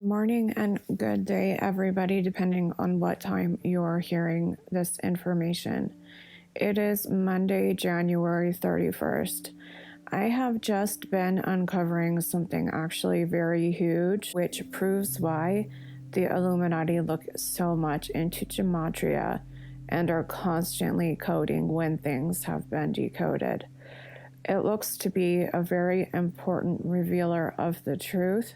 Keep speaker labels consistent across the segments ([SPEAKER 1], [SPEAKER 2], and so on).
[SPEAKER 1] Morning and good day, everybody, depending on what time you're hearing this information. It is Monday, January 31st. I have just been uncovering something actually very huge, which proves why the Illuminati look so much into Gematria and are constantly coding when things have been decoded. It looks to be a very important revealer of the truth.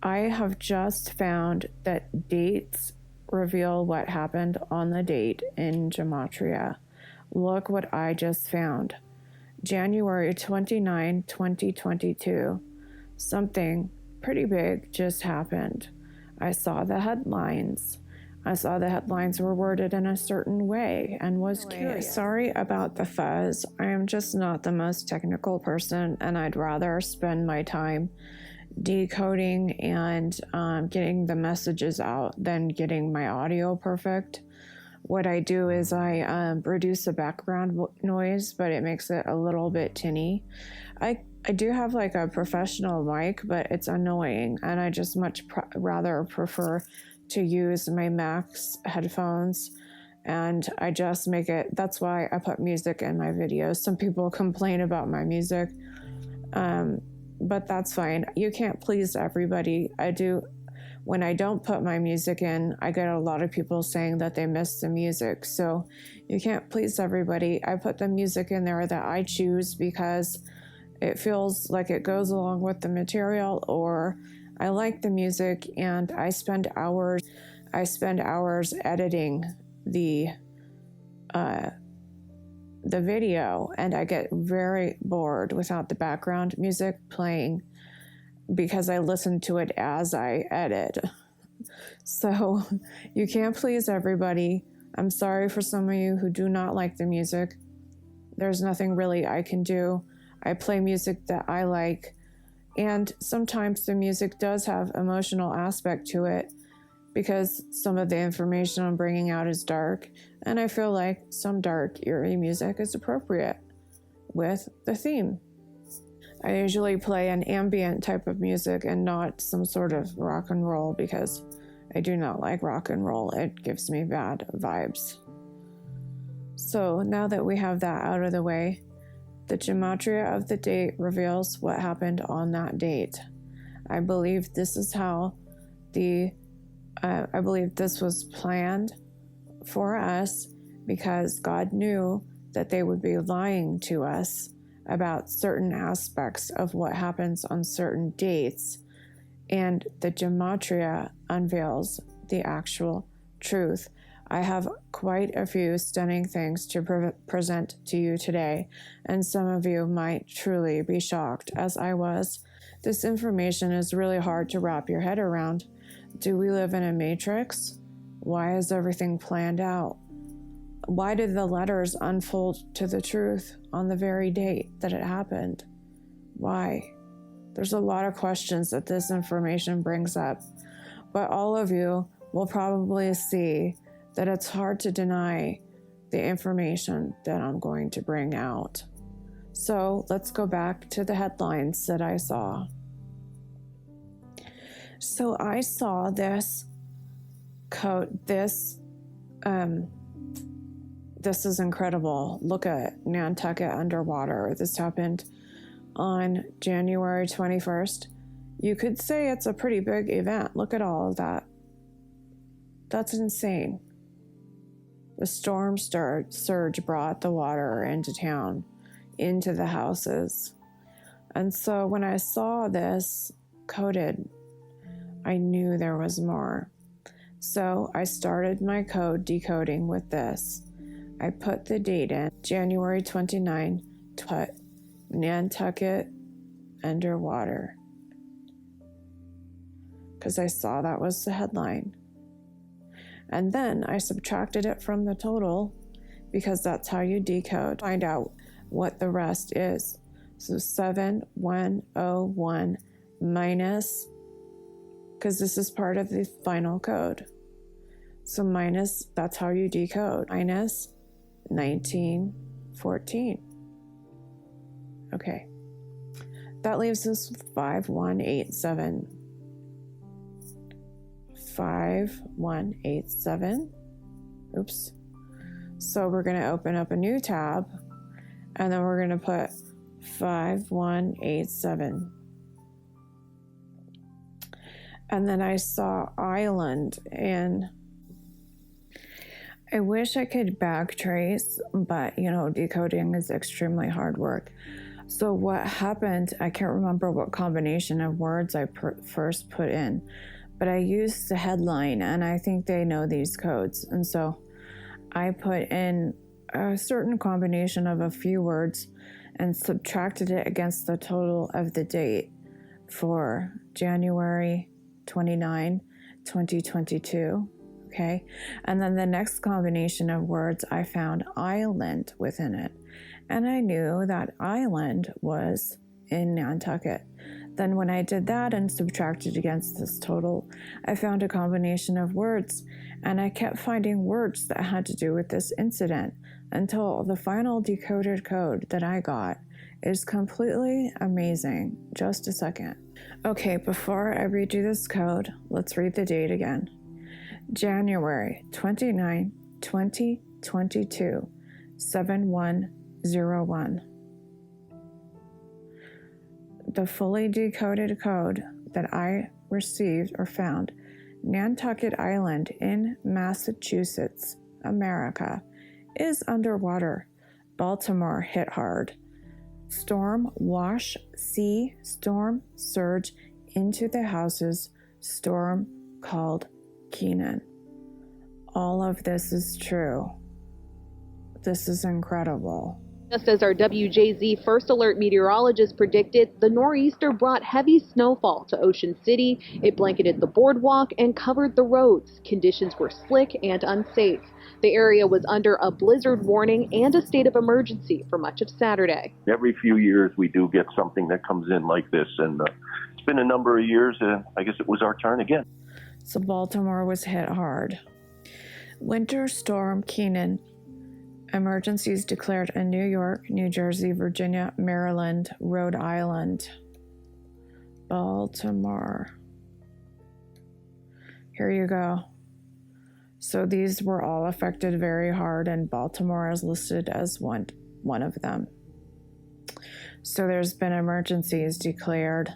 [SPEAKER 1] I have just found that dates reveal what happened on the date in Gematria. Look what I just found. January 29, 2022. Something pretty big just happened. I saw the headlines. Were worded in a certain way and was curious. Sorry about the fuzz. I am just not the most technical person, and I'd rather spend my time decoding and getting the messages out than getting my audio perfect. What I do is I reduce the background noise, but it makes it a little bit tinny. I do have like a professional mic, but it's annoying, and I just much rather prefer to use my Max headphones, and I just make it. That's why I put music in my videos. Some people complain about my music, but that's fine. You can't please everybody. When I don't put my music in, I get a lot of people saying that they miss the music. So you can't please everybody. I put the music in there that I choose because it feels like it goes along with the material, or I like the music, and I spend hours editing the video, and I get very bored without the background music playing because I listen to it as I edit. So you can't please everybody. I'm sorry for some of you who do not like the music. There's nothing really I can do. I play music that I like, and sometimes the music does have emotional aspect to it because some of the information I'm bringing out is dark, and I feel like some dark, eerie music is appropriate with the theme. I usually play an ambient type of music and not some sort of rock and roll because I do not like rock and roll. It gives me bad vibes. So now that we have that out of the way, the Gematria of the date reveals what happened on that date. I believe this is how I believe this was planned for us because God knew that they would be lying to us about certain aspects of what happens on certain dates, and the Gematria unveils the actual truth. I have quite a few stunning things to present to you today, and some of you might truly be shocked, as I was. This information is really hard to wrap your head around. Do we live in a matrix? Why is everything planned out? Why did the letters unfold to the truth on the very date that it happened? Why? There's a lot of questions that this information brings up, but all of you will probably see that it's hard to deny the information that I'm going to bring out. So let's go back to the headlines that I saw. So I saw this quote, this is incredible. Look at Nantucket underwater. This happened on January 21st. You could say it's a pretty big event. Look at all of that. That's insane. The storm surge brought the water into town, into the houses. And so when I saw this coded, I knew there was more. So I started my code decoding with this. I put the date in, January 29, put Nantucket underwater, because I saw that was the headline. And then I subtracted it from the total, because that's how you decode. Find out what the rest is. So 7101 minus, because this is part of the final code. So minus, that's how you decode. Minus 1914. Okay. That leaves us 5187. 5187. Oops. So we're going to open up a new tab, and then we're going to put 5187. And then I saw island, and I wish I could backtrace, but decoding is extremely hard work. So what happened, I can't remember what combination of words I first put in, but I used the headline, and I think they know these codes. And so I put in a certain combination of a few words and subtracted it against the total of the date for January 29, 2022. Okay. And then the next combination of words, I found island within it. And I knew that island was in Nantucket. Then when I did that and subtracted against this total, I found a combination of words, and I kept finding words that had to do with this incident until the final decoded code that I got is completely amazing. Just a second. Okay, before I read you this code, let's read the date again. January 29, 2022, 7101. The fully decoded code that I received or found: Nantucket Island in Massachusetts, America, is underwater. Baltimore hit hard. Storm wash, sea, storm surge into the houses, storm called Keenan. All of this is true. This is incredible.
[SPEAKER 2] Just as our WJZ First Alert meteorologist predicted, the nor'easter brought heavy snowfall to Ocean City. It blanketed the boardwalk and covered the roads. Conditions were slick and unsafe. The area was under a blizzard warning and a state of emergency for much of Saturday.
[SPEAKER 3] Every few years we do get something that comes in like this, and it's been a number of years. I guess it was our turn again.
[SPEAKER 1] So Baltimore was hit hard. Winter Storm Keenan. Emergencies declared in New York, New Jersey, Virginia, Maryland, Rhode Island, Baltimore. Here you go. So these were all affected very hard, and Baltimore is listed as one of them. So there's been emergencies declared.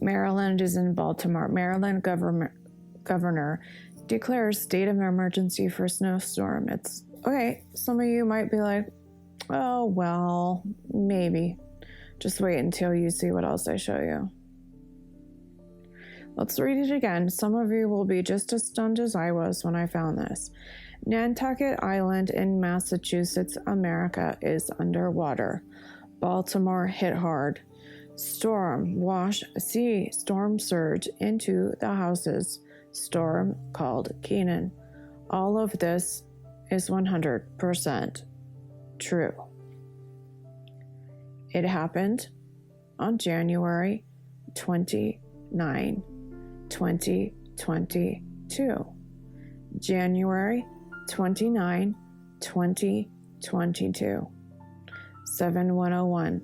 [SPEAKER 1] Maryland is in Baltimore. Maryland governor declares state of emergency for snowstorm. It's okay. Some of you might be like, oh, well, maybe. Just wait until you see what else I show you. Let's read it again. Some of you will be just as stunned as I was when I found this. Nantucket Island in Massachusetts, America is underwater. Baltimore hit hard. Storm wash, sea, storm surge into the houses. Storm called Keenan. All of this is 100% true. It happened on January 29, 2022. January 29, 2022. 7101.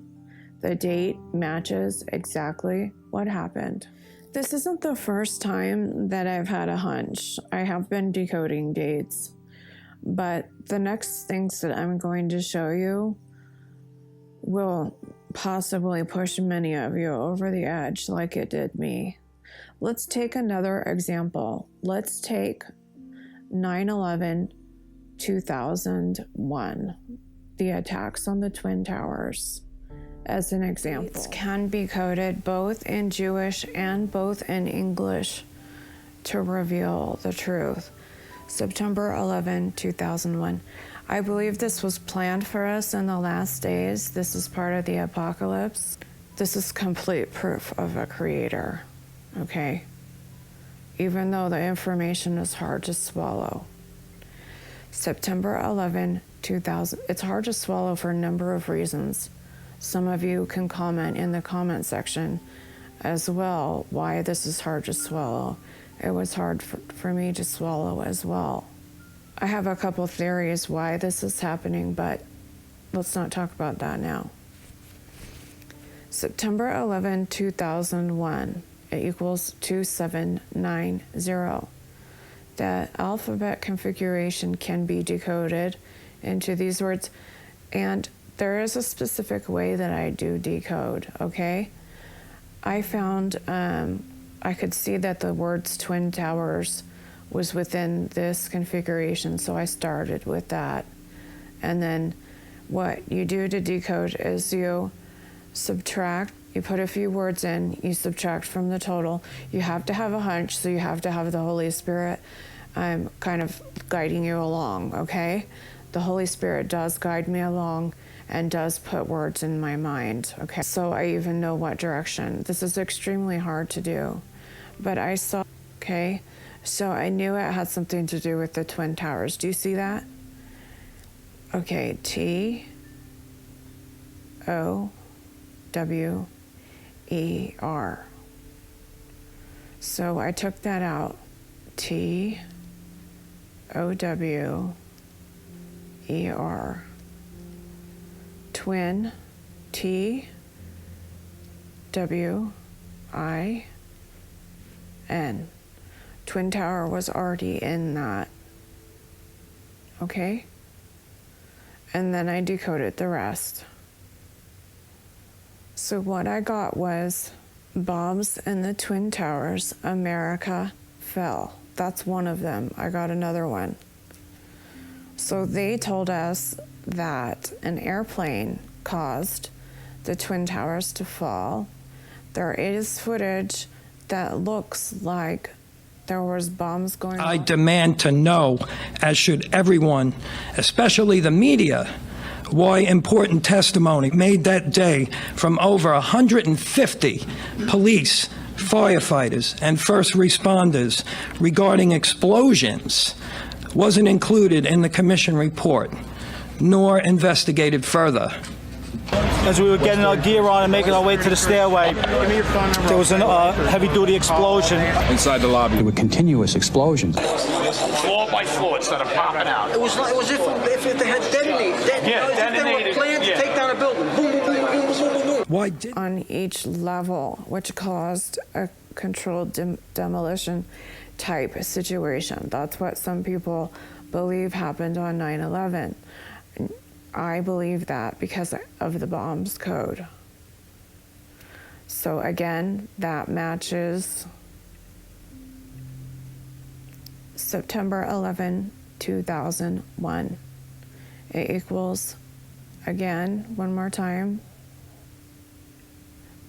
[SPEAKER 1] The date matches exactly what happened. This isn't the first time that I've had a hunch. I have been decoding dates. But the next things that I'm going to show you will possibly push many of you over the edge like it did me. Let's take another example. Let's take 9/11/2001, the attacks on the Twin Towers, as an example. It can be coded both in Jewish and both in English to reveal the truth. September 11, 2001. I believe this was planned for us in the last days. This is part of the apocalypse. This is complete proof of a creator, okay? Even though the information is hard to swallow. September 11, 2000. It's hard to swallow for a number of reasons. Some of you can comment in the comment section as well why this is hard to swallow. It was hard for me to swallow as well. I have a couple theories why this is happening, but let's not talk about that now. September 11, 2001, it equals 2790. The alphabet configuration can be decoded into these words, and there is a specific way that I do decode, okay? I found I could see that the words Twin Towers was within this configuration, so I started with that. And then what you do to decode is you subtract, you put a few words in, you subtract from the total. You have to have a hunch, so you have to have the Holy Spirit kind of guiding you along, okay? The Holy Spirit does guide me along and does put words in my mind, okay? So I even know what direction. This is extremely hard to do, but I saw, okay? So I knew it had something to do with the Twin Towers. Do you see that? Okay, T-O-W-E-R. So I took that out. T-O-W-E-R. Twin, T-W-I-N. Twin Tower was already in that. Okay? And then I decoded the rest. So what I got was bombs in the Twin Towers, America fell. That's one of them. I got another one. So they told us that an airplane caused the Twin Towers to fall. There is footage that looks like there was bombs going
[SPEAKER 4] I
[SPEAKER 1] off.
[SPEAKER 4] demand to know, as should everyone, especially the media, why important testimony made that day from over 150 police, firefighters, and first responders regarding explosions wasn't included in the commission report, nor investigated further.
[SPEAKER 5] As we were getting our gear on and making our way to the stairway, there was a heavy-duty explosion.
[SPEAKER 6] Inside the lobby.
[SPEAKER 7] There were continuous explosions.
[SPEAKER 6] Floor by floor instead of popping out.
[SPEAKER 8] It was if they had detonated.
[SPEAKER 6] Detonated.
[SPEAKER 8] They were planned to take down a building. Boom, boom, boom, boom, boom, boom, boom, boom.
[SPEAKER 4] Why did
[SPEAKER 1] On each level, which caused a controlled demolition type situation. That's what some people believe happened on 9/11. I believe that because of the bombs code. So again, that matches September 11, 2001. It equals, again, one more time,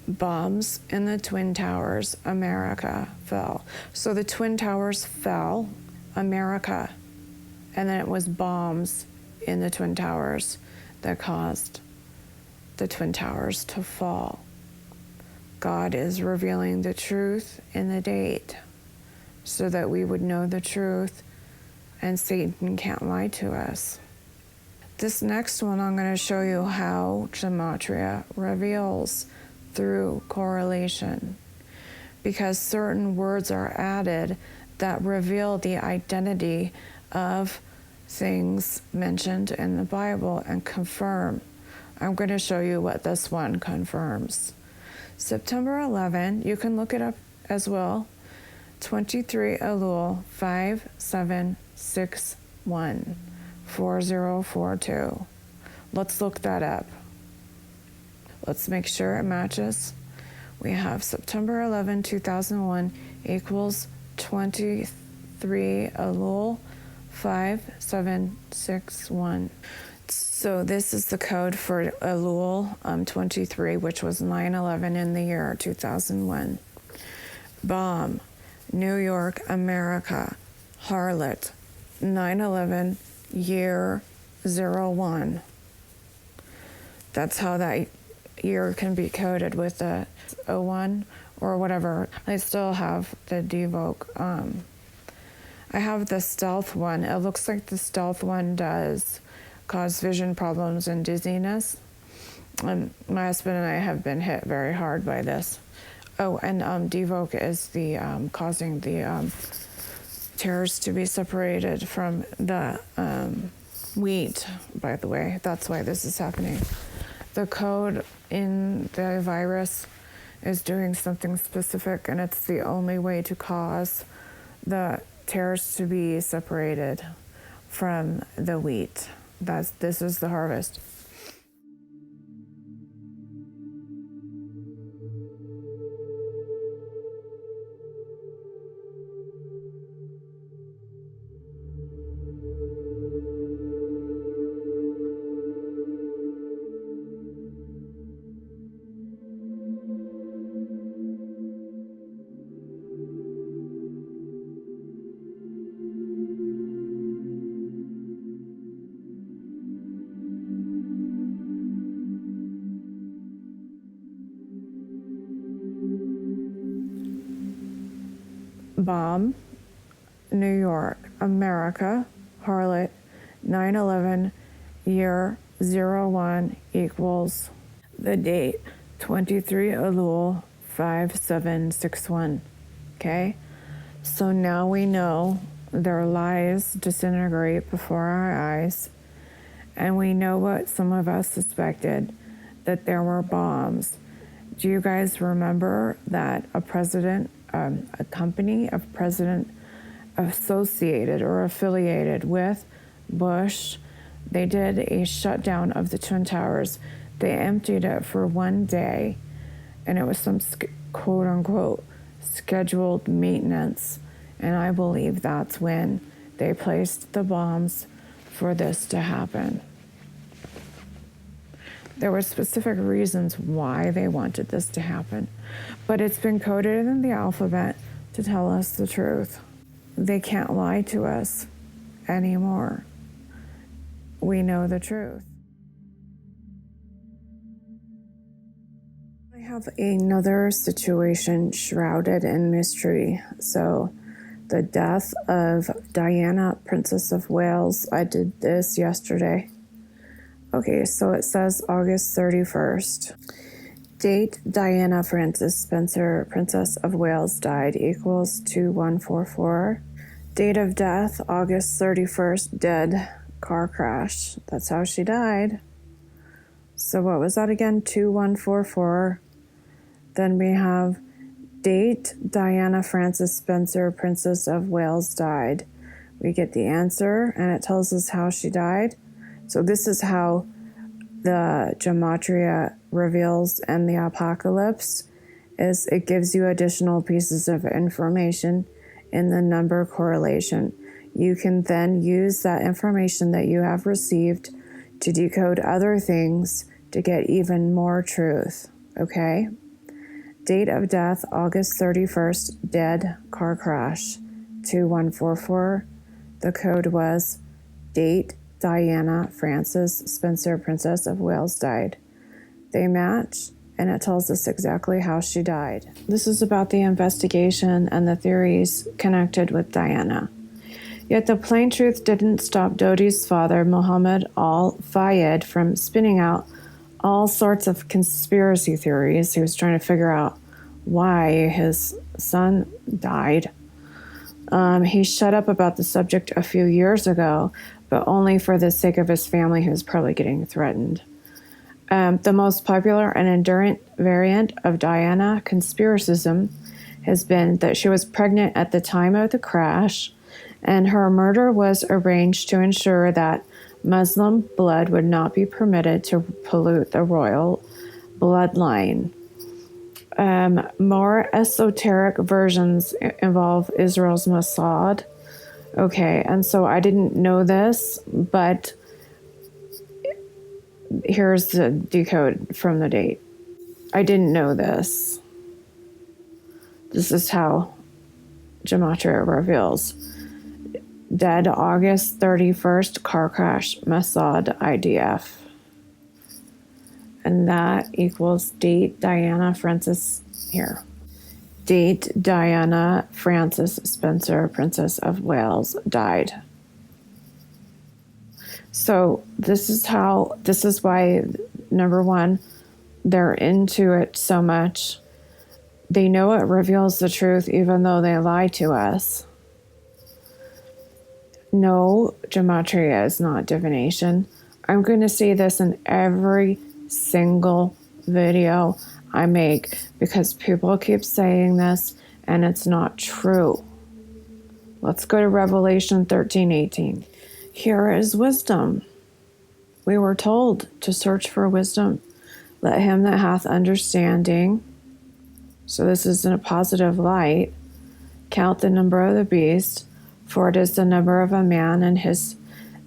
[SPEAKER 1] bombs in the Twin Towers, America fell. So the Twin Towers fell, America, and then it was bombs in the Twin Towers that caused the Twin Towers to fall. God is revealing the truth in the date so that we would know the truth and Satan can't lie to us. This next one, I'm going to show you how Gematria reveals through correlation, because certain words are added that reveal the identity of things mentioned in the Bible and confirm. I'm going to show you what this one confirms. September 11, you can look it up as well, 23 Elul 5761 4042. Let's look that up. Let's make sure it matches. We have September 11, 2001 equals 23 Elul 5761. So this is the code for Elul 23, which was 9/11 in the year 2001. Bomb, New York, America, harlot, 9/11, year 01. That's how that year can be coded with the 01 or whatever. I still have the devoke. I have the stealth one. It looks like the stealth one does cause vision problems and dizziness. My husband and I have been hit very hard by this. Oh, and devoke is the causing the tears to be separated from the wheat, by the way. That's why this is happening. The code in the virus is doing something specific, and it's the only way to cause the tares to be separated from the wheat. This is the harvest. Bomb, New York, America, harlot, 9/11, year 01 equals the date 23 Elul 5761. Okay? So now we know their lies disintegrate before our eyes, and we know what some of us suspected, that there were bombs. Do you guys remember that a company of president associated or affiliated with Bush, they did a shutdown of the Twin Towers. They emptied it for one day, and it was some quote unquote scheduled maintenance. And I believe that's when they placed the bombs for this to happen. There were specific reasons why they wanted this to happen, but it's been coded in the alphabet to tell us the truth. They can't lie to us anymore. We know the truth. I have another situation shrouded in mystery. So, the death of Diana, Princess of Wales. I did this yesterday. Okay, so it says August 31st. Date, Diana Frances Spencer, Princess of Wales, died equals 2144. Date of death, August 31st, dead, car crash. That's how she died. So what was that again? 2144. Then we have date, Diana Frances Spencer, Princess of Wales, died. We get the answer, and it tells us how she died. So this is how the Gematria reveals in the apocalypse, is it gives you additional pieces of information in the number correlation. You can then use that information that you have received to decode other things to get even more truth, okay? Date of death, August 31st, dead, car crash, 2144. The code was date, Diana Frances Spencer, Princess of Wales, died. They match, and it tells us exactly how she died. This is about the investigation and the theories connected with Diana. Yet the plain truth didn't stop Dodi's father, Mohammed al-Fayed, from spinning out all sorts of conspiracy theories. He was trying to figure out why his son died. He shut up about the subject a few years ago, but only for the sake of his family, who's probably getting threatened. The most popular and enduring variant of Diana conspiracism has been that she was pregnant at the time of the crash, and her murder was arranged to ensure that Muslim blood would not be permitted to pollute the royal bloodline. More esoteric versions involve Israel's Mossad. Okay, and so I didn't know this, but here's the decode from the date. I didn't know this. This is how Gematria reveals. Dead August 31st, car crash, Mossad IDF. And that equals date Diana Frances, here. Date Diana Frances Spencer, Princess of Wales, died. So this is why, number one, they're into it so much. They know it reveals the truth even though they lie to us. No, Gematria is not divination. I'm going to say this in every single video I make because people keep saying this and it's not true. Let's go to Revelation 13:18. Here is wisdom. We were told to search for wisdom. Let him that hath understanding, so this is in a positive light, count the number of the beast, for it is the number of a man, and his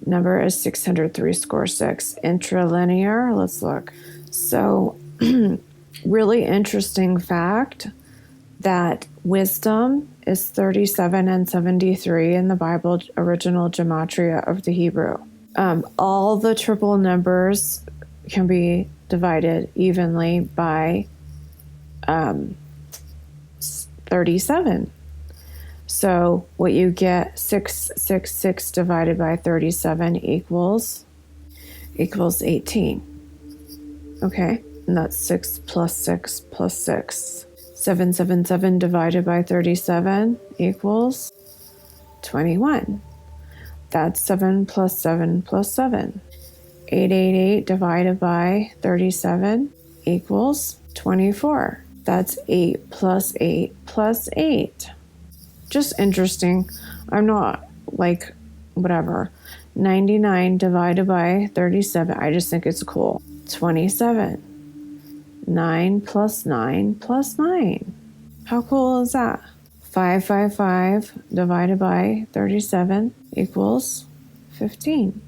[SPEAKER 1] number is 666. Intralinear, let's look. So, really interesting fact that wisdom is 37 and 73 in the Bible original Gematria of the Hebrew. All the triple numbers can be divided evenly by 37. So what you get, 666 divided by 37 equals 18. Okay, and that's 6 plus 6 plus 6. 777 divided by 37 equals 21. That's 7 plus 7 plus 7. 888 divided by 37 equals 24. That's 8 plus 8 plus 8. Just interesting. I'm not like, whatever. 99 divided by 37. I just think it's cool. 27. 9 plus 9 plus 9. How cool is that? 555 divided by 37 equals 15.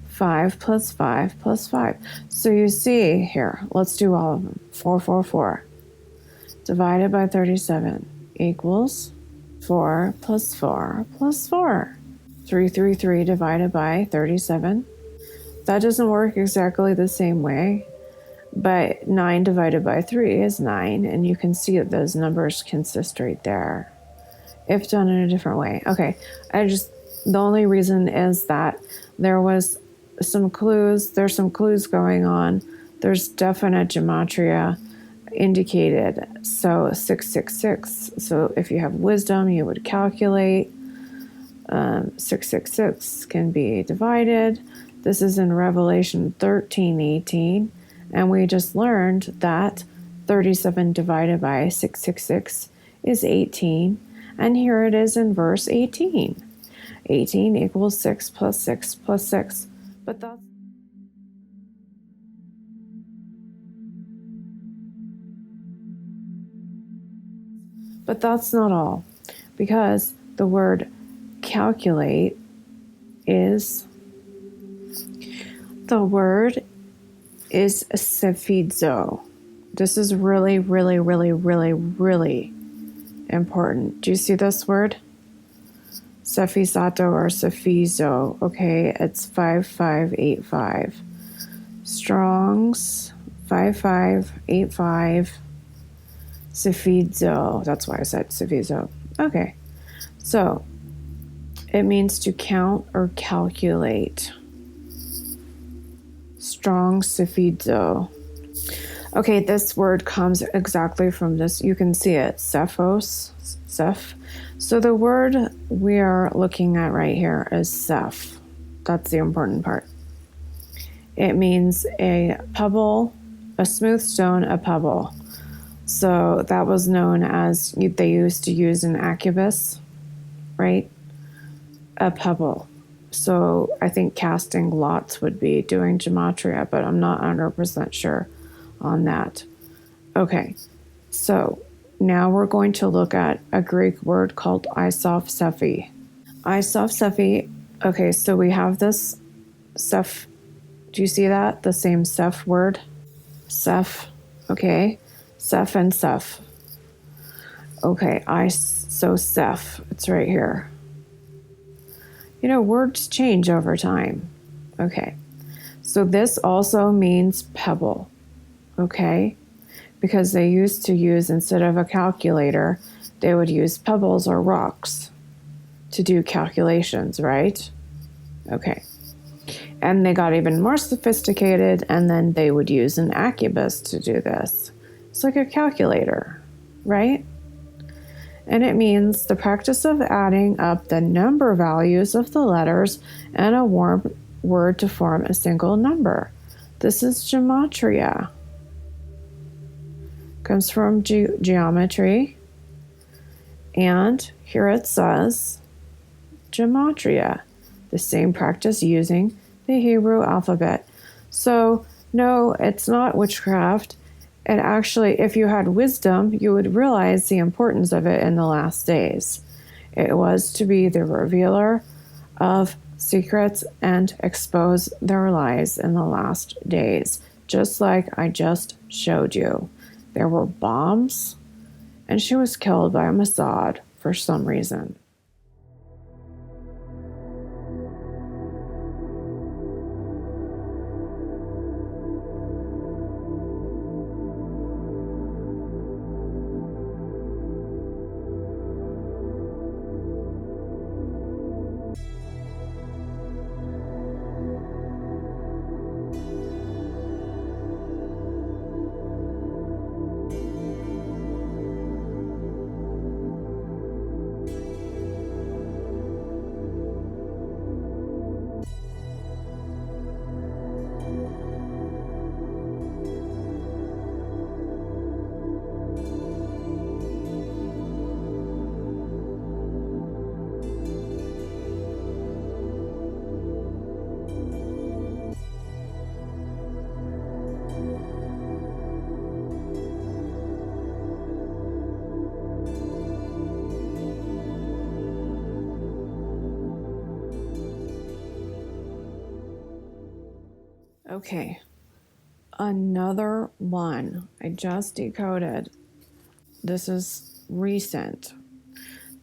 [SPEAKER 1] 5 plus 5 plus 5. So you see here, let's do all of them. 444 divided by 37 equals 4 plus 4 plus 4. 333 divided by 37. That doesn't work exactly the same way, but 9 divided by 3 is 9, and you can see that those numbers consist right there, if done in a different way. Okay, the only reason is that there's some clues going on. There's definite gematria indicated. So 666. So if you have wisdom, you would calculate. 666 can be divided. This is in Revelation 13:18, and we just learned that 37 divided by 666 is 18, and here it is in verse 18. 18 equals 6 plus 6 plus 6. But that's not all, because the word calculate is sephizo. This is really, really, really, really, really important. Do you see this word? Sephizato or sephizo. Okay, it's 5585. Strong's 5585. Sephizo. That's why I said sephizo. Okay, so it means to count or calculate. Strong sephizo. Okay, this word comes exactly from this. You can see it. Cephos. Ceph. So the word we are looking at right here is ceph. That's the important part. It means a pebble, a smooth stone, a pebble. So that was known as, they used to use an arquebus, right? A pebble. So I think casting lots would be doing gematria, but I'm not 100% sure on that. Okay, so now we're going to look at a Greek word called isopsephy. Isopsephy, okay, so we have this ceph. Do you see that? The same ceph word? Ceph, okay. Ceph and ceph. Okay, so ceph, it's right here. You know, words change over time. Okay, so this also means pebble, okay? Because they used to use, instead of a calculator, they would use pebbles or rocks to do calculations, right? Okay. And they got even more sophisticated, and then they would use an arquebus to do this. It's like a calculator, right? And it means the practice of adding up the number values of the letters and a word to form a single number. This is gematria. Comes from geometry. And here it says Gematria, the same practice using the Hebrew alphabet. So, no, it's not witchcraft. And actually, if you had wisdom, you would realize the importance of it in the last days. It was to be the revealer of secrets and expose their lies in the last days, just like I just showed you. There were bombs, and she was killed by Mossad for some reason. Okay, another one I just decoded. This is recent.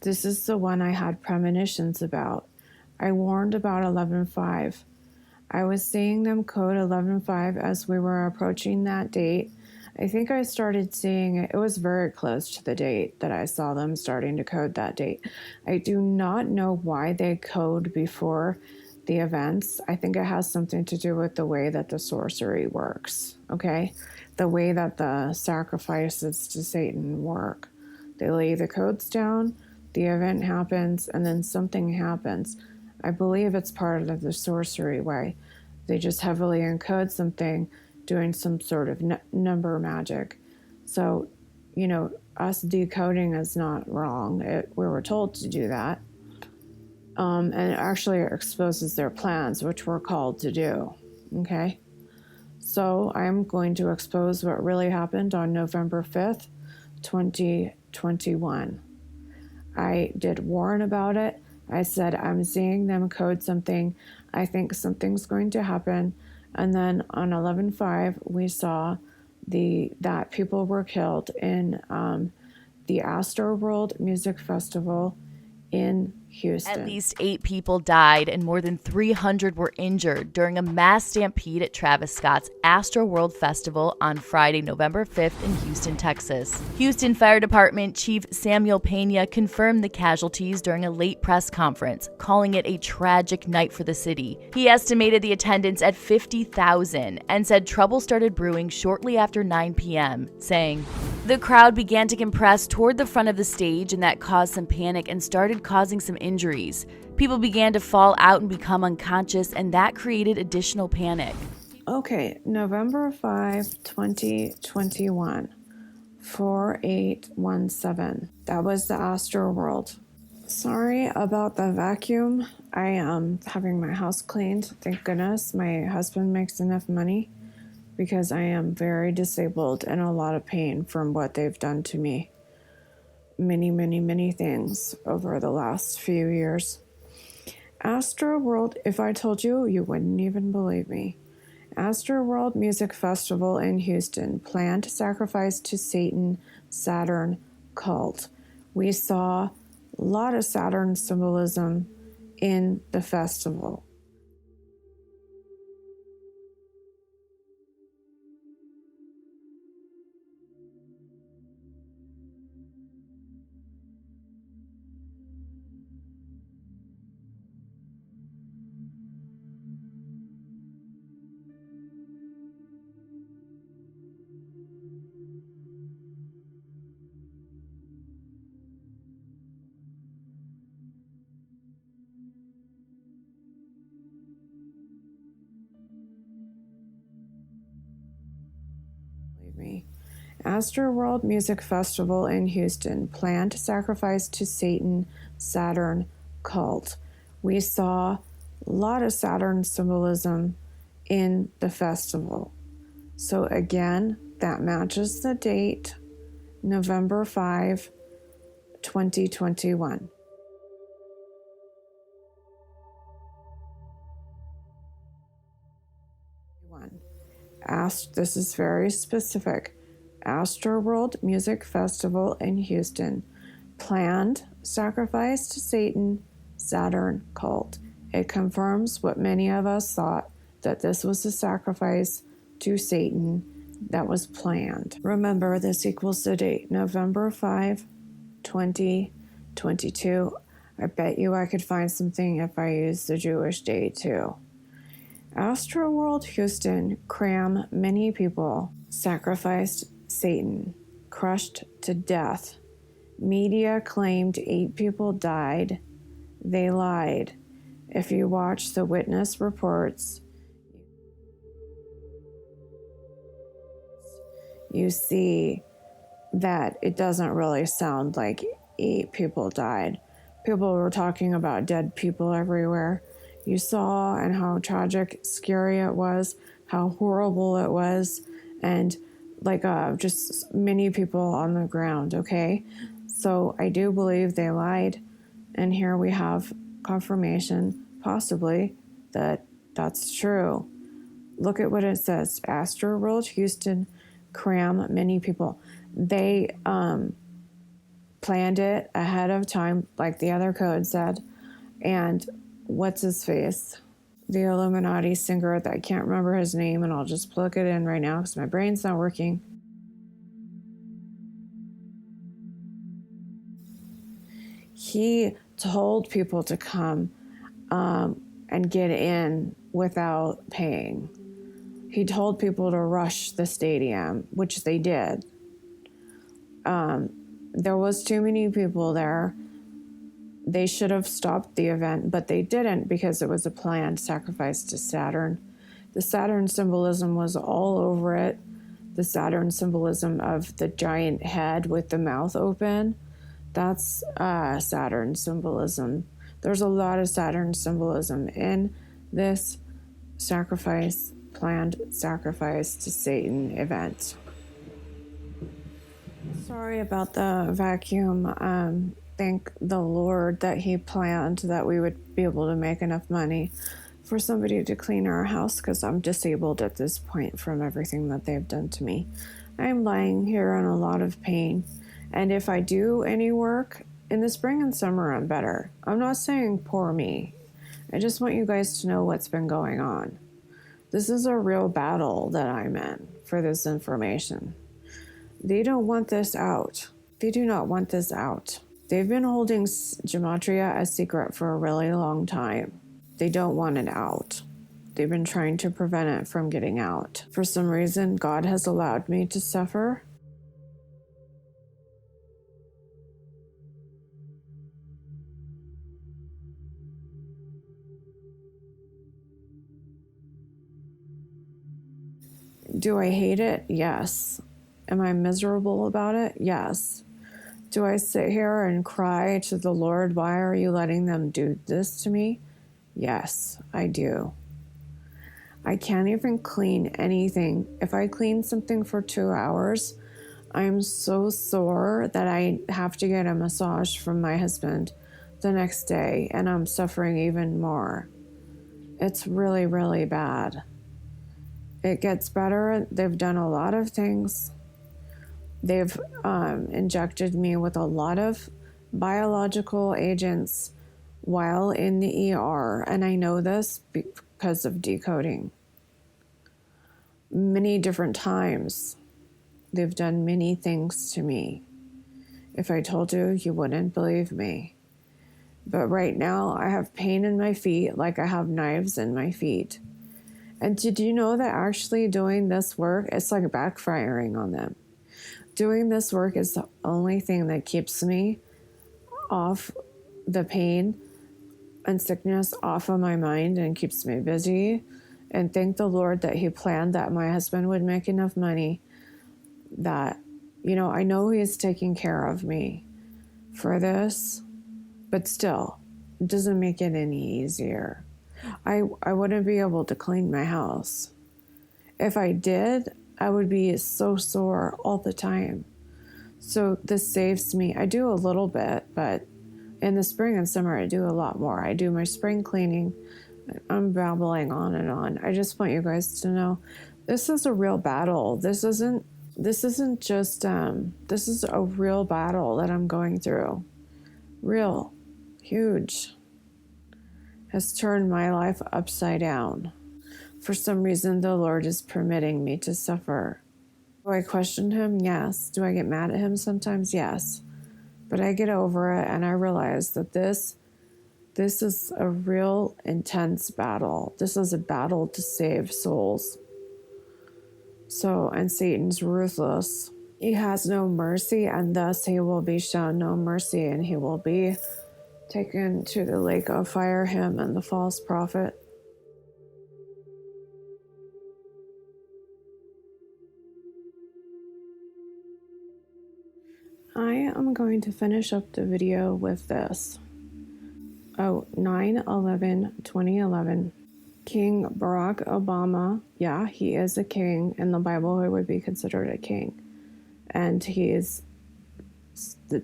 [SPEAKER 1] This is the one I had premonitions about. I warned about 11.5. I was seeing them code 11.5 as we were approaching that date. I think I started seeing it. It was very close to the date that I saw them starting to code that date. I do not know why they code before the events. I think it has something to do with the way that the sorcery works, okay? The way that the sacrifices to Satan work. They lay the codes down, the event happens, and then something happens. I believe it's part of the sorcery way. They just heavily encode something, doing some sort of number magic. So, us decoding is not wrong. We were told to do that. And it actually exposes their plans, which we're called to do. Okay? So I'm going to expose what really happened on November 5th, 2021. I did warn about it. I said, I'm seeing them code something. I think something's going to happen. And then on 11/5, we saw that people were killed in the Astroworld Music Festival in Houston.
[SPEAKER 7] At least 8 people died and more than 300 were injured during a mass stampede at Travis Scott's Astroworld Festival on Friday, November 5th in Houston, Texas. Houston Fire Department Chief Samuel Pena confirmed the casualties during a late press conference, calling it a tragic night for the city. He estimated the attendance at 50,000 and said trouble started brewing shortly after 9 p.m., saying, "The crowd began to compress toward the front of the stage and that caused some panic and started causing some injuries. People began to fall out and become unconscious, and that created additional panic."
[SPEAKER 1] Okay, November 5, 2021, 4817. That was the Astroworld. Sorry about the vacuum. I am having my house cleaned. Thank goodness my husband makes enough money because I am very disabled and a lot of pain from what they've done to me. Many things over the last few years. Astroworld, if I told you, you wouldn't even believe me. Astroworld Music Festival in Houston, planned sacrifice to Satan, Saturn cult. We saw a lot of Saturn symbolism in the festival. Me. Astroworld Music Festival in Houston, planned sacrifice to Satan, Saturn cult. We saw a lot of Saturn symbolism in the festival. So again, that matches the date, November 5, 2021. This is very specific. Astroworld Music Festival in Houston. Planned sacrifice to Satan, Saturn cult. It confirms what many of us thought, that this was a sacrifice to Satan that was planned. Remember, this equals the date, November 5, 2022. I bet you I could find something if I used the Jewish date too. Astroworld Houston, cram many people, sacrificed Satan, crushed to death. Media claimed 8 people died. They lied. If you watch the witness reports, you see that it doesn't really sound like 8 people died. People were talking about dead people everywhere. You saw and how tragic, scary it was, how horrible it was, and just many people on the ground, okay? So I do believe they lied, and here we have confirmation, possibly, that that's true. Look at what it says. Astroworld Houston, cram many people. They planned it ahead of time, like the other code said, and what's his face? The Illuminati singer that I can't remember his name, and I'll just plug it in right now because my brain's not working. He told people to come and get in without paying. He told people to rush the stadium, which they did. There was too many people there. They should have stopped the event, but they didn't because it was a planned sacrifice to Saturn. The Saturn symbolism was all over it. The Saturn symbolism of the giant head with the mouth open, that's Saturn symbolism. There's a lot of Saturn symbolism in this sacrifice, planned sacrifice to Satan event. Sorry about the vacuum. Thank the Lord that he planned that we would be able to make enough money for somebody to clean our house, because I'm disabled at this point from everything that they've done to me. I'm lying here in a lot of pain, and if I do any work in the spring and summer, I'm better. I'm not saying poor me. I just want you guys to know what's been going on. This is a real battle that I'm in for this information. They don't want this out. They do not want this out. They've been holding Gematria a secret for a really long time. They don't want it out. They've been trying to prevent it from getting out. For some reason, God has allowed me to suffer. Do I hate it? Yes. Am I miserable about it? Yes. Do I sit here and cry to the Lord, why are you letting them do this to me? Yes, I do. I can't even clean anything. If I clean something for 2 hours, I'm so sore that I have to get a massage from my husband the next day, and I'm suffering even more. It's really, really bad. It gets better. They've done a lot of things. They've injected me with a lot of biological agents while in the ER, and I know this because of decoding. Many different times, they've done many things to me. If I told you, you wouldn't believe me. But right now, I have pain in my feet like I have knives in my feet. And did you know that actually doing this work, it's like backfiring on them? Doing this work is the only thing that keeps me off the pain and sickness off of my mind and keeps me busy. And thank the Lord that he planned that my husband would make enough money that, I know he's taking care of me for this, but still, doesn't make it any easier. I wouldn't be able to clean my house. If I did, I would be so sore all the time. So this saves me. I do a little bit, but in the spring and summer, I do a lot more. I do my spring cleaning. I'm babbling on and on. I just want you guys to know this is a real battle. This isn't just, this is a real battle that I'm going through. Real, huge. Has turned my life upside down. For some reason, the Lord is permitting me to suffer. Do I question him? Yes. Do I get mad at him sometimes? Yes. But I get over it and I realize that this is a real intense battle. This is a battle to save souls. So, and Satan's ruthless. He has no mercy, and thus he will be shown no mercy, and he will be taken to the lake of fire, him and the false prophet. I am going to finish up the video with this. 9/11/2011. King Barack Obama, yeah, he is a king. In the Bible, he would be considered a king. And it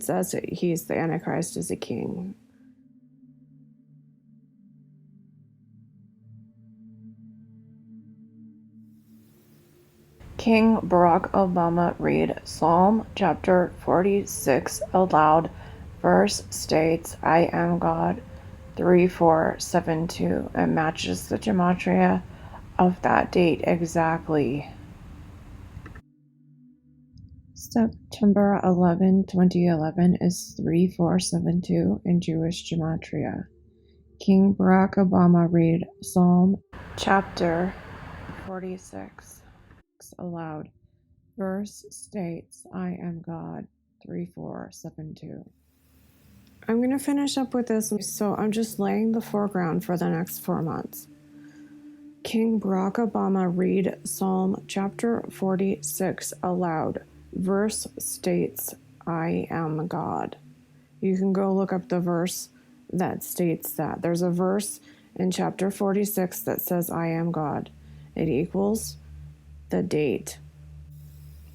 [SPEAKER 1] says he's the Antichrist as a king. King Barack Obama read Psalm chapter 46 aloud. Verse states, I am God, 3472. It matches the Gematria of that date exactly. September 11, 2011 is 3472 in Jewish Gematria. King Barack Obama read Psalm chapter 46 aloud. Verse states, I am God, 3472. I'm going to finish up with this, so I'm just laying the foreground for the next 4 months. King Barack Obama read Psalm chapter 46 aloud. Verse states, I am God. You can go look up the verse that states that. There's a verse in chapter 46 that says, I am God. It equals the date,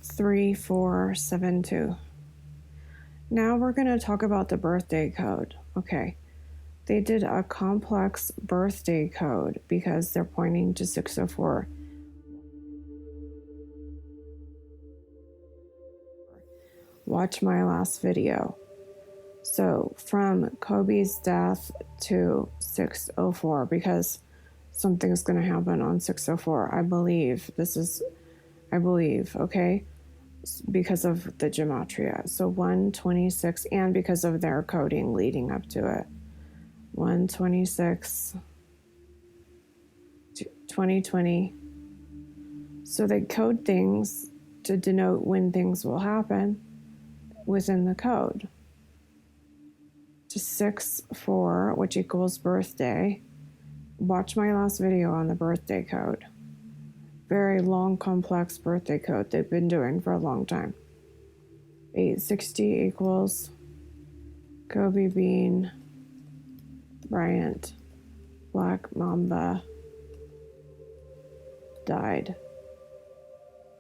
[SPEAKER 1] 3472. Now we're going to talk about the birthday code. Okay. They did a complex birthday code because they're pointing to 604. Watch my last video. So from Kobe's death to 604, because something's going to happen on 604. I believe, okay? Because of the Gematria. So 126, and because of their coding leading up to it. 126, 2020. So they code things to denote when things will happen within the code. To 6/4, which equals birthday. Watch my last video on the birthday code. Very long, complex birthday code they've been doing for a long time. 860 equals Kobe Bean, Bryant, Black Mamba, died.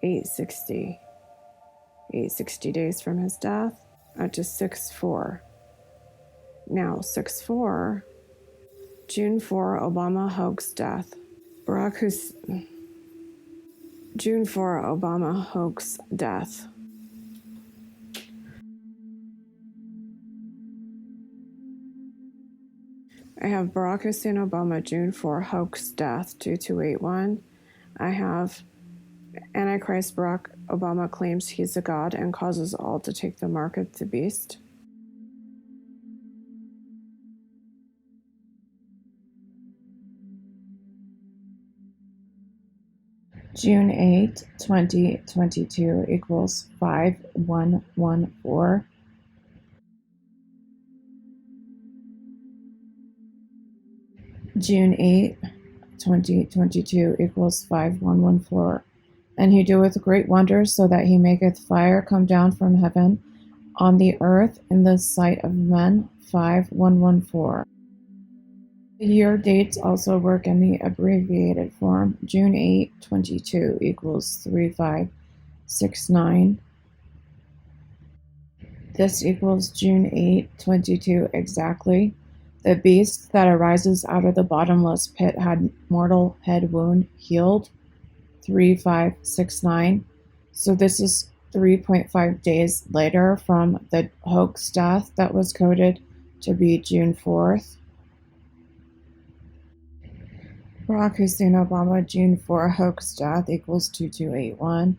[SPEAKER 1] 860. 860 days from his death, out to 6/4. Now, 6/4, June 4, Obama hoax death. June 4, Obama hoax death. I have Barack Hussein Obama, June 4, hoax death, 2281. I have Antichrist Barack Obama claims he's a god and causes all to take the mark of the beast. June 8, 2022 equals 5114. June 8, 2022 equals 5114. And he doeth great wonders, so that he maketh fire come down from heaven on the earth in the sight of men. 5114. The year dates also work in the abbreviated form. June 8, 22 equals 3569. This equals June 8, 22 exactly. The beast that arises out of the bottomless pit had mortal head wound healed. 3569. So this is 3.5 days later from the hoax death that was coded to be June 4th. Barack Hussein Obama June 4 hoax death equals 2281,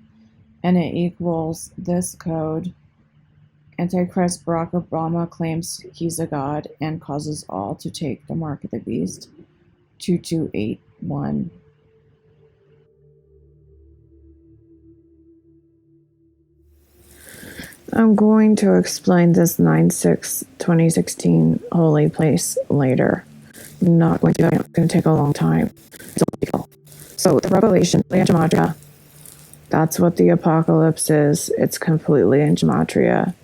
[SPEAKER 1] and it equals this code. Antichrist Barack Obama claims he's a god and causes all to take the mark of the beast. 2281. I'm going to explain this 9/6/2016 holy place later. I'm not going to. It's going to take a long time. So the revelation, Gematria, that's what the apocalypse is. It's completely in Gematria.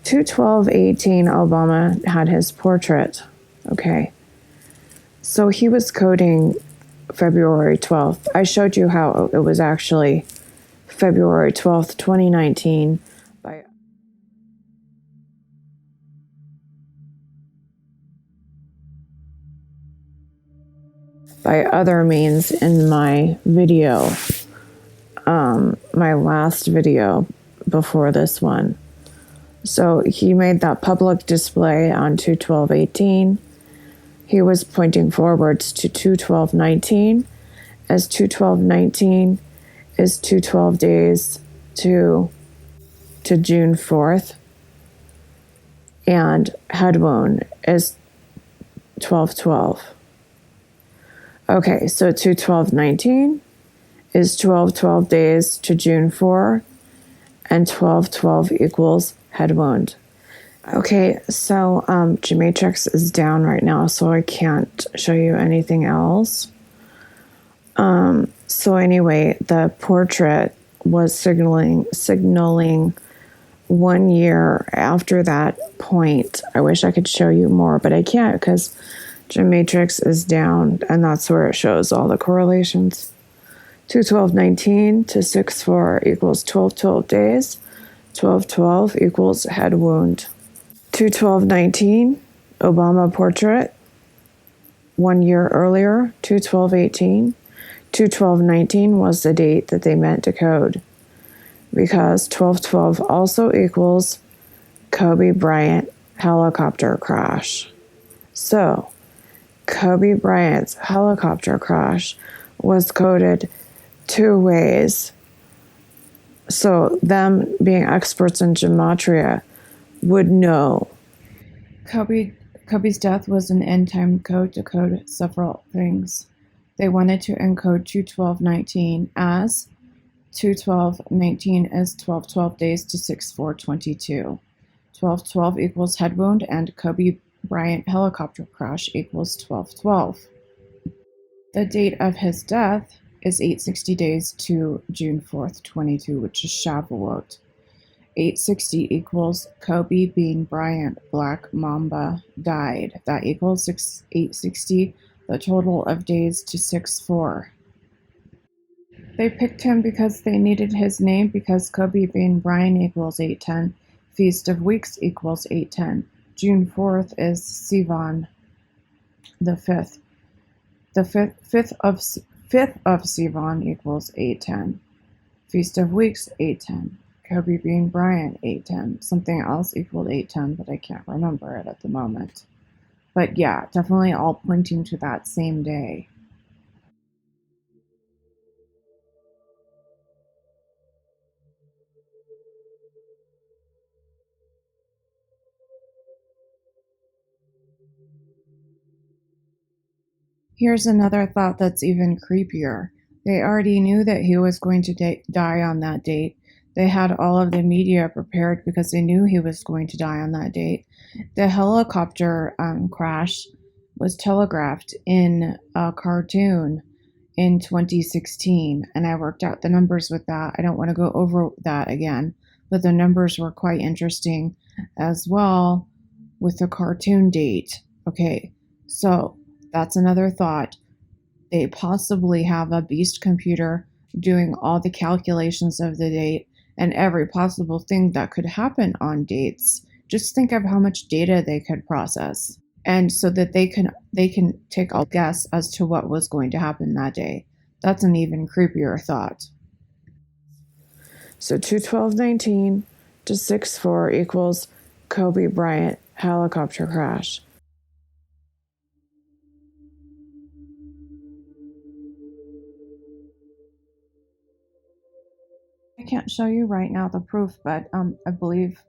[SPEAKER 1] 2/12/18, Obama had his portrait. Okay. So he was coding February 12th. I showed you how it was actually February 12th, 2019 by other means in my video, my last video before this one. So he made that public display on 2/12/18. He was pointing forwards to 2/12/19, as 2/12/19 is 212 days to June 4th, and head wound is 12/12. Okay, so 2/12/19 is 12 days to June 4, and 12/12 equals head wound. Okay, so Gematrix is down right now, so I can't show you anything else. So anyway, the portrait was signaling 1 year after that point. I wish I could show you more, but I can't because Gematrix is down, and that's where it shows all the correlations. 2/12/19 to 6/4 equals 12 days. 12/12 equals head wound. 2/12/19, Obama portrait. 1 year earlier, 2/12/18. 2/12/19 was the date that they meant to code, because 12/12 also equals Kobe Bryant helicopter crash. So, Kobe Bryant's helicopter crash was coded 2 ways. So, them being experts in Gematria would know. Kobe's death was an end-time code to code several things. They wanted to encode 2/12/19 as 2/12/19 is 12 days to 6/4/22. 12/12 equals head wound, and Kobe Bryant helicopter crash equals 12/12. The date of his death is 860 days to June 4th, 22, which is Shavuot. 860 equals Kobe being Bryant, Black Mamba, died. That equals 860, the total of days to 6/4. They picked him because they needed his name, because Kobe being Bryant equals 810. Feast of Weeks equals 810. June 4th is Sivan the 5th. The 5th of Sivan equals 810. Feast of Weeks 810. Kobe being Bryant 810. Something else equaled 810, but I can't remember it at the moment. But yeah, definitely all pointing to that same day. Here's another thought that's even creepier. They already knew that he was going to die on that date. They had all of the media prepared because they knew he was going to die on that date. The helicopter crash was telegraphed in a cartoon in 2016, and I worked out the numbers with that. I don't want to go over that again, but the numbers were quite interesting as well with the cartoon date. Okay, so That's another thought. They possibly have a beast computer doing all the calculations of the date and every possible thing that could happen on dates. Just think of how much data they could process. And so that they can take a guess as to what was going to happen that day. That's an even creepier thought. So 2/12/19 to 6/4 equals Kobe Bryant helicopter crash. I can't show you right now the proof, but I believe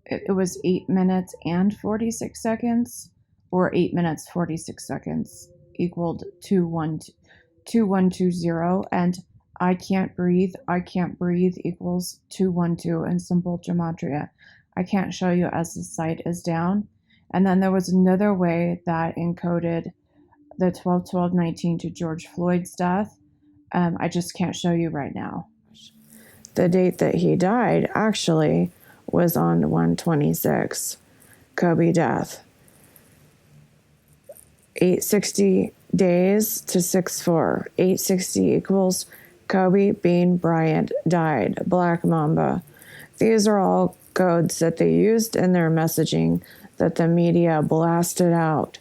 [SPEAKER 1] it was 8 minutes and 46 seconds, or 8 minutes 46 seconds equaled 2120, and I can't breathe equals 212 in simple gematria. I can't show you as the site is down. And then there was another way that encoded the 12/12/19 to George Floyd's death. I just can't show you right now. The date that he died actually was on 1/26, Kobe death. 860 days to 6/4. 860 equals Kobe Bean Bryant died, Black Mamba. These are all codes that they used in their messaging that the media blasted out.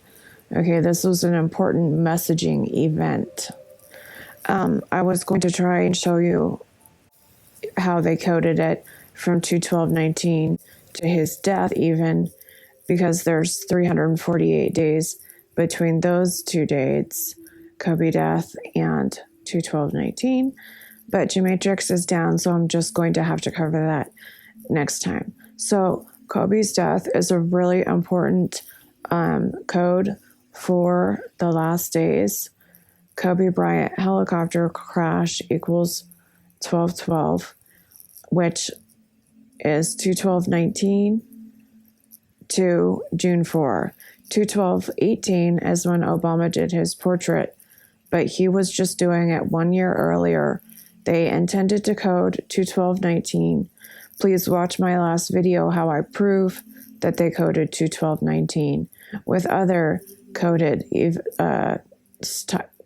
[SPEAKER 1] Okay, this was an important messaging event. I was going to try and show you how they coded it from 2/12/19 to his death even, because there's 348 days between those two dates, Kobe death and 2/12/19, but Gematrix is down, so I'm just going to have to cover that next time. So Kobe's death is a really important code for the last days. Kobe Bryant helicopter crash equals 12/12, which is 2/12/19 to June 4. 2/12/18 is when Obama did his portrait, but he was just doing it 1 year earlier. They intended to code 2/12/19. Please watch my last video how I prove that they coded 2/12/19 with other coded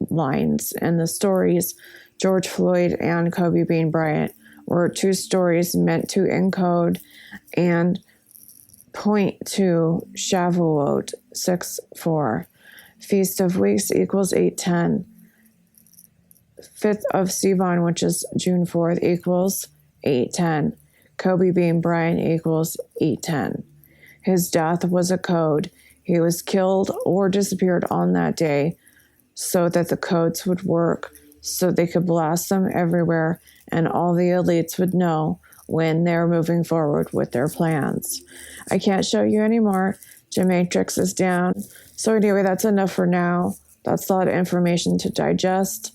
[SPEAKER 1] lines in the stories. George Floyd and Kobe Bean Bryant were two stories meant to encode and point to Shavuot 6/4. Feast of Weeks equals 8/10. 5th of Sivan, which is June 4th, equals 8/10. Kobe Bean Bryant equals 8/10. His death was a code. He was killed or disappeared on that day so that the codes would work, so they could blast them everywhere and all the elites would know when they're moving forward with their plans. I can't show you anymore. Gematrix is down. So anyway, that's enough for now. That's a lot of information to digest.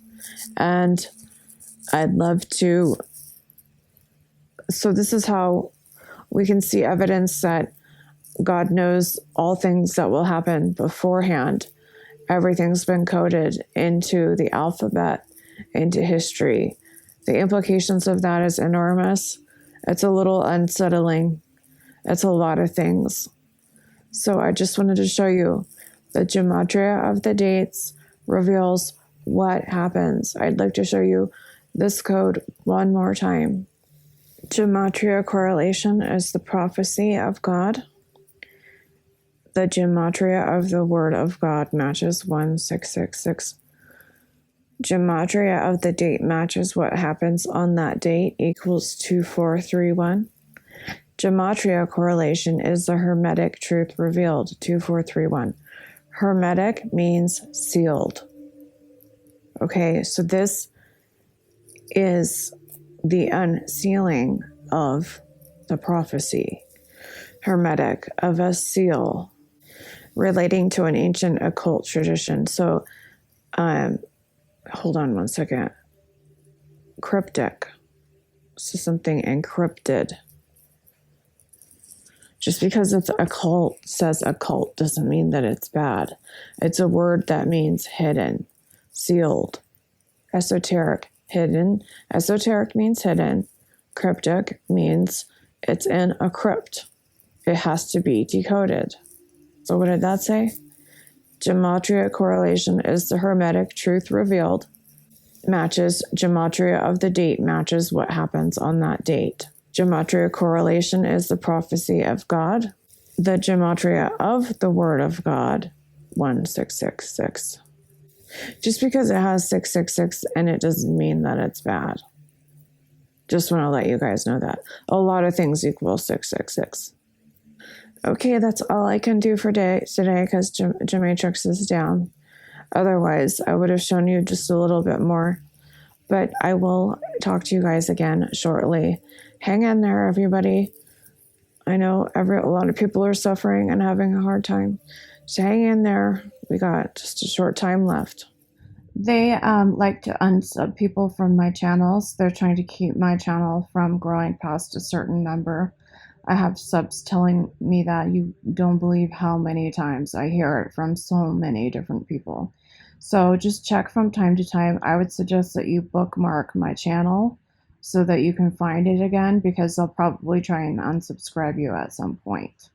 [SPEAKER 1] And I'd love to... So this is how we can see evidence that God knows all things that will happen beforehand. Everything's been coded into the alphabet, into history. The implications of that is enormous. It's a little unsettling. It's a lot of things. So I just wanted to show you the gematria of the dates reveals what happens. I'd like to show you this code one more time. Gematria correlation is the prophecy of God. The gematria of the word of God matches 1666. Gematria of the date matches what happens on that date equals 2431. Gematria correlation is the Hermetic truth revealed, 2431. Hermetic means sealed. Okay, so this is the unsealing of the prophecy. Hermetic, of a seal, relating to an ancient occult tradition. So, hold on one second. Cryptic. So something encrypted. Just because it's occult, says occult, doesn't mean that it's bad. It's a word that means hidden, sealed, esoteric, hidden. Esoteric means hidden. Cryptic means it's in a crypt. It has to be decoded. So what did that say? Gematria correlation is the Hermetic truth revealed. Matches Gematria of the date matches what happens on that date. Gematria correlation is the prophecy of God. The Gematria of the Word of God, 1666. Just because it has 666 and it doesn't mean that it's bad. Just want to let you guys know that. A lot of things equal 666. Okay, that's all I can do for today because Gematrix is down. Otherwise, I would have shown you just a little bit more. But I will talk to you guys again shortly. Hang in there, everybody. I know a lot of people are suffering and having a hard time. So hang in there. We got just a short time left. They like to unsub people from my channels. They're trying to keep my channel from growing past a certain number. I have subs telling me that. You don't believe how many times I hear it from so many different people. So just check from time to time. I would suggest that you bookmark my channel so that you can find it again, because they'll probably try and unsubscribe you at some point.